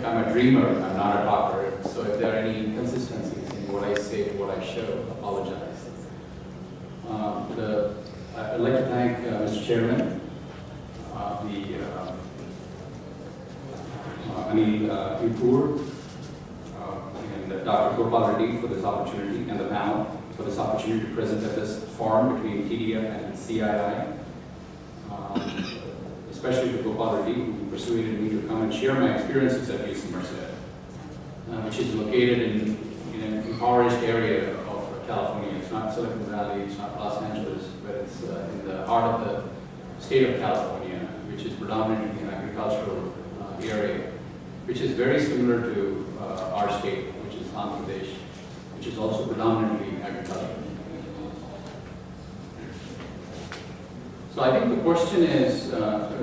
I'm a dreamer, I'm not a talker. So if there are any inconsistencies in what I say, what I show, apologize. I'd like to thank Mr. Chairman, Anil Ipur, and Dr. Gopal Reddy for this opportunity, and the panel for this opportunity to present at this forum between TDF and CII. Especially to Gopal Reddy, who persuaded me to come and share my experiences at UC Merced, which is located in an impoverished area of California. It's not Silicon Valley, it's not Los Angeles, but it's in the heart of the state of California, which is predominantly an agricultural area, which is very similar to our state, which is Andhra Pradesh, which is also predominantly agricultural. So I think the question is,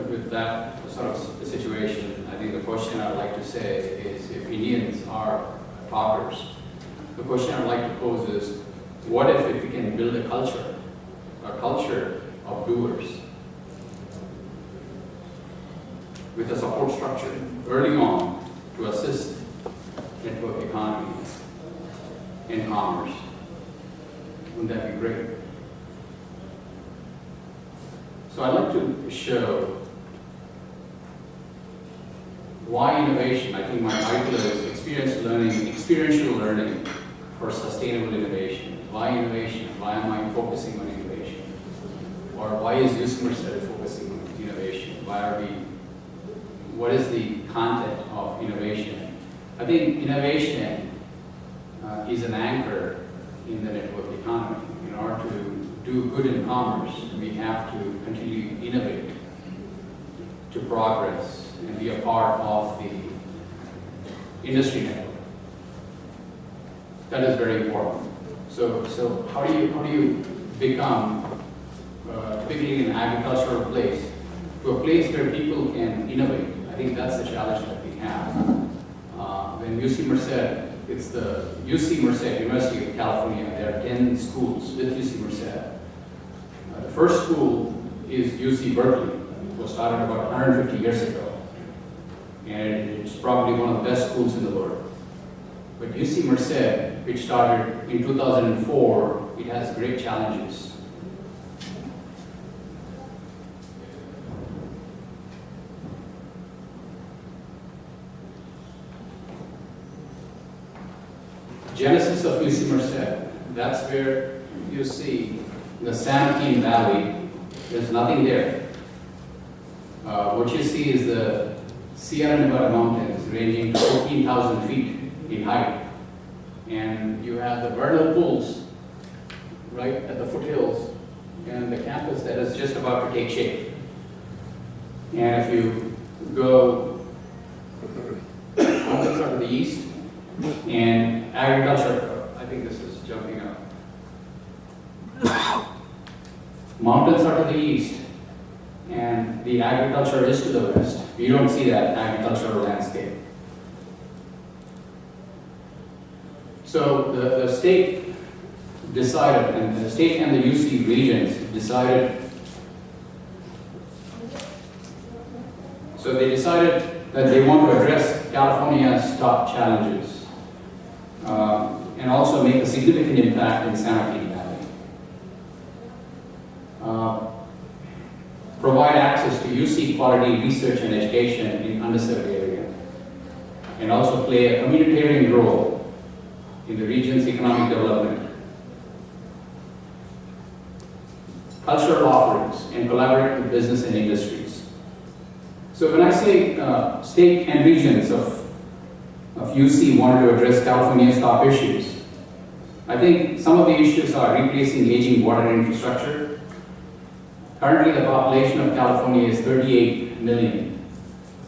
with that sort of situation, I think the question I'd like to say is, if Indians are talkers, the question I'd like to pose is, what if we can build a culture of doers, with a support structure early on to assist network economy and commerce? Wouldn't that be great? So I'd like to show why innovation. I think my title is experiential learning for sustainable innovation. Why innovation? Why am I focusing on innovation? Or why is UC Merced focusing on innovation? What is the content of innovation? I think innovation is an anchor in the network economy. In order to do good in commerce, we have to continue to innovate, to progress, and be a part of the industry network. That is very important. So how do you become, typically in an agricultural place, to a place where people can innovate? I think that's the challenge that we have. When UC Merced, it's the UC Merced, University of California. There are 10 schools with UC Merced. The first school is UC Berkeley. It was started about 150 years ago. And it's probably one of the best schools in the world. But UC Merced, which started in 2004, it has great challenges. Genesis of UC Merced, that's where you see the San Joaquin Valley. There's nothing there. What you see is the Sierra Nevada mountains ranging to 14,000 feet in height. And you have the vernal pools right at the foothills and the campus that is just about to take shape. And if you go mountains are to the east, and agriculture, I think this is jumping up. Mountains are to the east, and the agriculture is to the west. You don't see that agricultural landscape. So the state decided, and the state and the UC regions decided, so they decided that they want to address California's top challenges and also make a significant impact in San Joaquin Valley. Provide access to UC quality research and education in underserved area, and also play a communitarian role in the region's economic development. Cultural offerings, and collaborate with business and industries. So when I say state and regions of UC wanted to address California's top issues, I think some of the issues are replacing aging water infrastructure. Currently, the population of California is 38 million,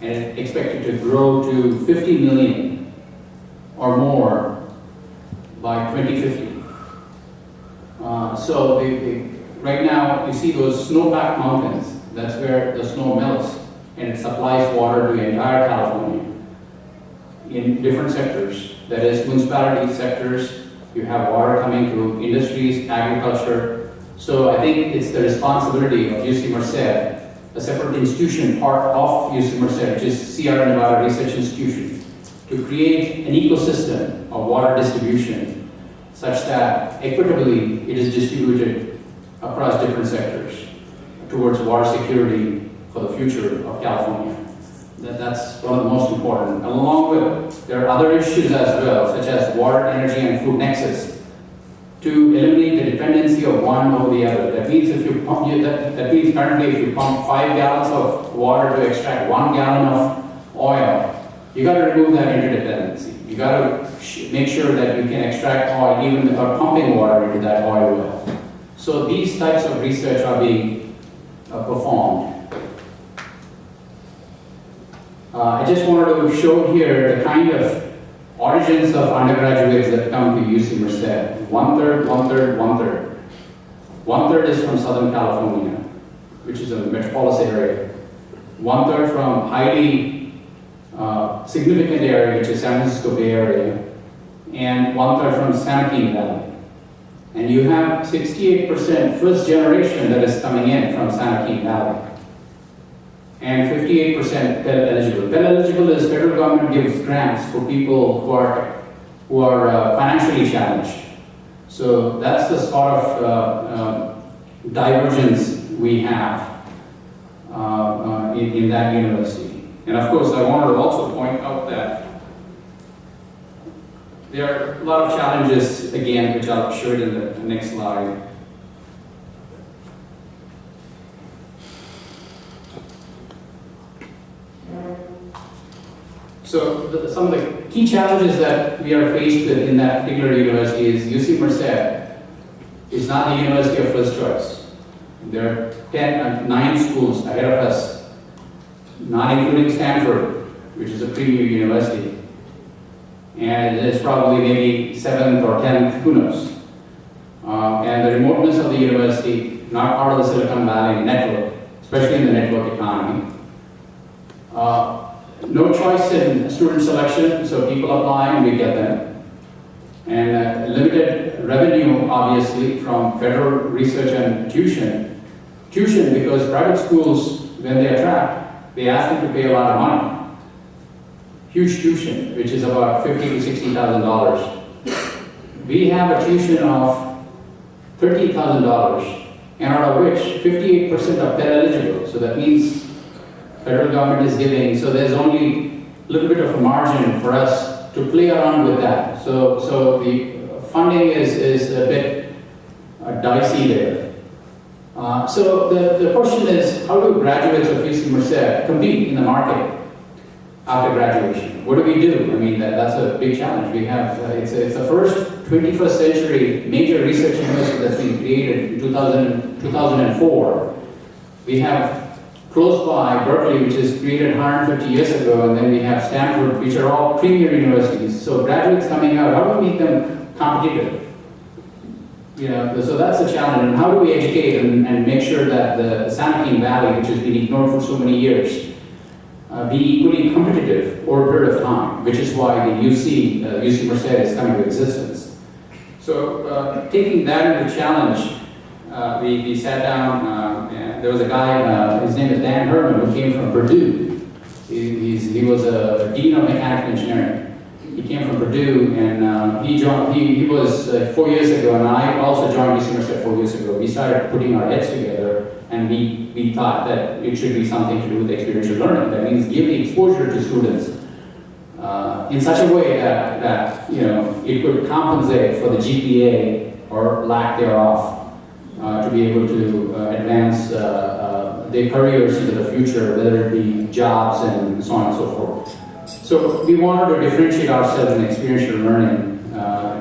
and it's expected to grow to 50 million or more by 2050. Right now, you see those snow-packed mountains. That's where the snow melts, and it supplies water to the entire California in different sectors. That is, municipality sectors. You have water coming to industries, agriculture. So I think it's the responsibility of UC Merced, a separate institution part of UC Merced, which is Sierra Nevada Research Institution, to create an ecosystem of water distribution such that equitably it is distributed across different sectors towards water security for the future of California. That's one of the most important. Along with, there are other issues as well, such as water, energy, and food nexus, to eliminate the dependency of one over the other. That means if you pump, that means currently if you pump 5 gallons of water to extract 1 gallon of oil, you got to remove that interdependency. You got to make sure that you can extract oil even without pumping water into that oil well. So these types of research are being performed. I just wanted to show here the kind of origins of undergraduates that come to UC Merced. One-third, one-third, one-third. One-third is from Southern California, which is a metropolitan area. One-third from highly significant area, which is San Francisco Bay Area. And one-third from San Joaquin Valley. And you have 68% first generation that is coming in from San Joaquin Valley. And 58% Pell eligible. Pell eligible is federal government gives grants for people who are financially challenged. So that's the sort of divergence we have in that university. And of course, I wanted to also point out that there are a lot of challenges, again, which I'll show you in the next slide. So some of the key challenges that we are faced with in that particular university is UC Merced is not the university of first choice. There are 9 schools ahead of us, not including Stanford, which is a premier university. And it's probably maybe 7th or 10th, who knows. And the remoteness of the university, not part of the Silicon Valley network, especially in the network economy. No choice in student selection, so people apply and we get them. And limited revenue, obviously, from federal research and tuition. Tuition, because private schools, when they attract, they ask them to pay a lot of money. Huge tuition, which is about $50,000 to $60,000. We have a tuition of $30,000, and out of which 58% are Pell eligible. So that means federal government is giving, so there's only a little bit of a margin for us to play around with that. So the funding is a bit dicey there. So the question is, how do graduates of UC Merced compete in the market after graduation? What do we do? I mean, that's a big challenge. We have, it's the first 21st century major research university that's been created in 2004. We have close by Berkeley, which is created 150 years ago, and then we have Stanford, which are all premier universities. So graduates coming out, how do we make them competitive? You know, so that's the challenge. And how do we educate and make sure that the San Joaquin Valley, which has been ignored for so many years, be equally competitive over a period of time, which is why the UC Merced is coming to existence. So taking that into challenge, we sat down, and there was a guy, his name is Dan Herman, who came from Purdue. He was a dean of mechanical engineering. He came from Purdue, and he was 4 years ago, and I also joined UC Merced 4 years ago. We started putting our heads together, and we thought that it should be something to do with experiential learning. That means give the exposure to students in such a way that you know, it could compensate for the GPA or lack thereof. To be able to advance their careers into the future, whether it be jobs and so on and so forth. So we wanted to differentiate ourselves in experiential learning,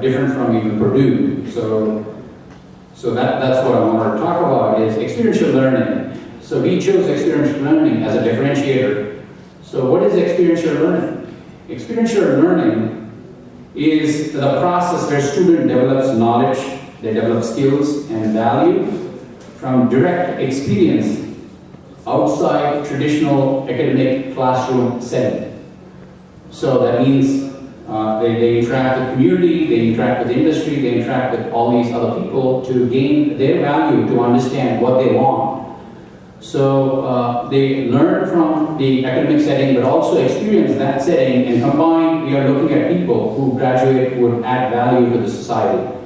different from even Purdue. So that's what I wanted to talk about is experiential learning. So we chose experiential learning as a differentiator. So what is experiential learning? Experiential learning is the process where student develops knowledge, they develop skills and value from direct experience outside traditional academic classroom setting. So that means they interact with community, they interact with industry, they interact with all these other people to gain their value, to understand what they want. So they learn from the academic setting, but also experience that setting and combine the we are looking at people who graduate who would add value to the society.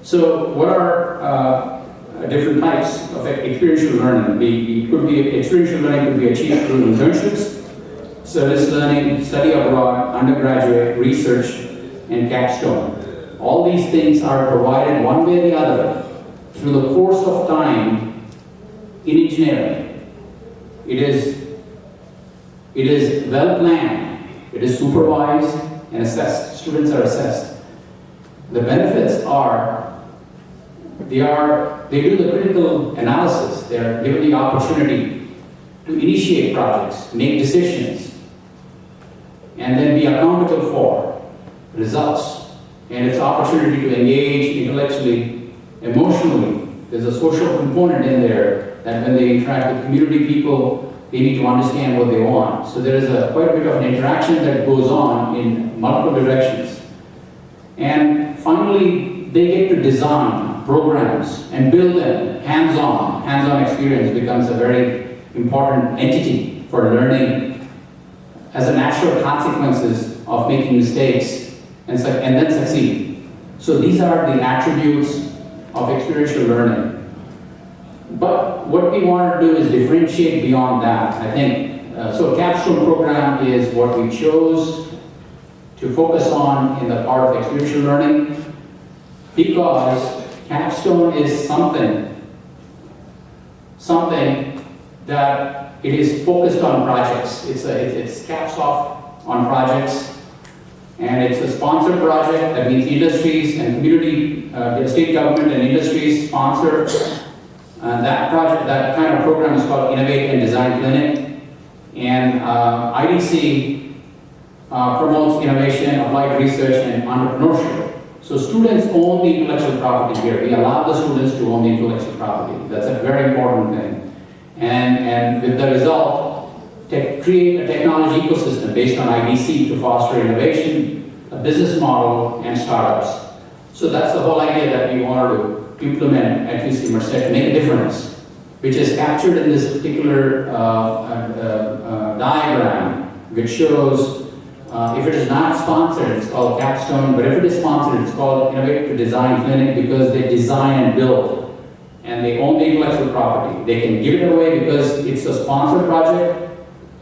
So what are different types of experiential learning? Experiential learning could be achieved through internships, service learning, study abroad, undergraduate, research, and capstone. All these things are provided one way or the other through the course of time in engineering. It is well planned, it is supervised and assessed. Students are assessed. The benefits are they do the critical analysis. They are given the opportunity to initiate projects, make decisions, and then be accountable for results. And it's opportunity to engage intellectually, emotionally. There's a social component in there that when they interact with community people, they need to understand what they want. So there is quite a bit of an interaction that goes on in multiple directions. And finally, they get to design programs and build them hands-on. Hands-on experience becomes a very important entity for learning as a natural consequences of making mistakes and then succeed. So these are the attributes of experiential learning. But what we want to do is differentiate beyond that. I think, so capstone program is what we chose to focus on in the part of experiential learning, because capstone is something that it is focused on projects. It's caps off on projects, and it's a sponsored project. That means industries and community, state government and industries sponsor. That project, that kind of program is called Innovate and Design Clinic, and IDC promotes innovation, applied research, and entrepreneurship. So students own the intellectual property here. We allow the students to own the intellectual property. That's a very important thing. And with the result, create a technology ecosystem based on IDC to foster innovation, a business model, and startups. So that's the whole idea that we wanted to implement at UC Merced to make a difference, which is captured in this particular diagram, which shows if it is not sponsored, it's called capstone, but if it is sponsored, it's called Innovate to Design Clinic, because they design and build, and they own the intellectual property. They can give it away because it's a sponsored project,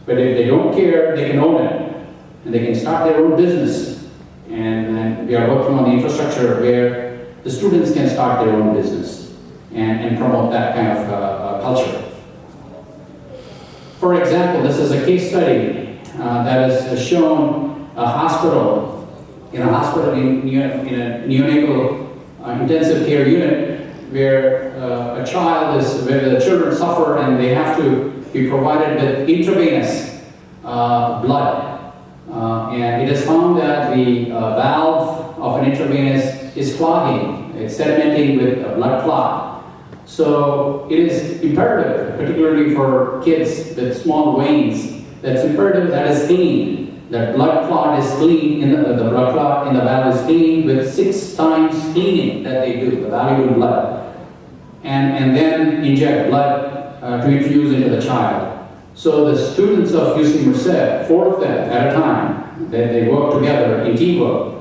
but if they don't care, they can own it, and they can start their own business. And we are working on the infrastructure where the students can start their own business and promote that kind of culture. For example, this is a case study that has shown in a hospital in a neonatal intensive care unit where where the children suffer and they have to be provided with intravenous blood. And it is found that the valve of an intravenous is clogging, it's sedimenting with a blood clot. So it is imperative, particularly for kids with small veins, that's imperative that is clean. That blood clot is clean, the blood clot in the valve is clean with 6 times cleaning that they do, the valuable blood. And then inject blood to infuse into the child. So the students of UC Merced, 4 of them at a time, they work together in teamwork.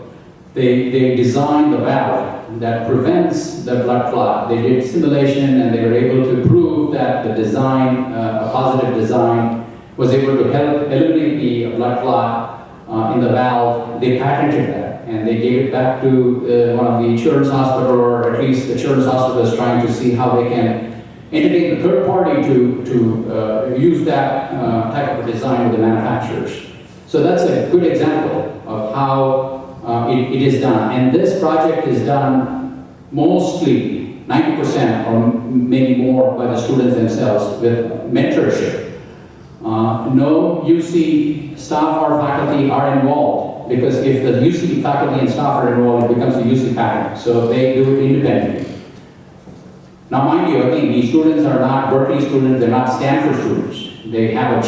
They designed the valve that prevents the blood clot. They did simulation and they were able to prove that the design, a positive design, was able to help eliminate the blood clot in the valve. They patented that and they gave it back to one of the children's hospital, or at least the children's hospital is trying to see how they can entertain the third party to use that type of a design with the manufacturers. So that's a good example of how it is done. And this project is done mostly 90% or maybe more by the students themselves with mentorship. No UC staff or faculty are involved, because if the UC faculty and staff are involved, it becomes a UC patent. So they do it independently. Now mind you, again, these students are not Berkeley students, they're not Stanford students. They have a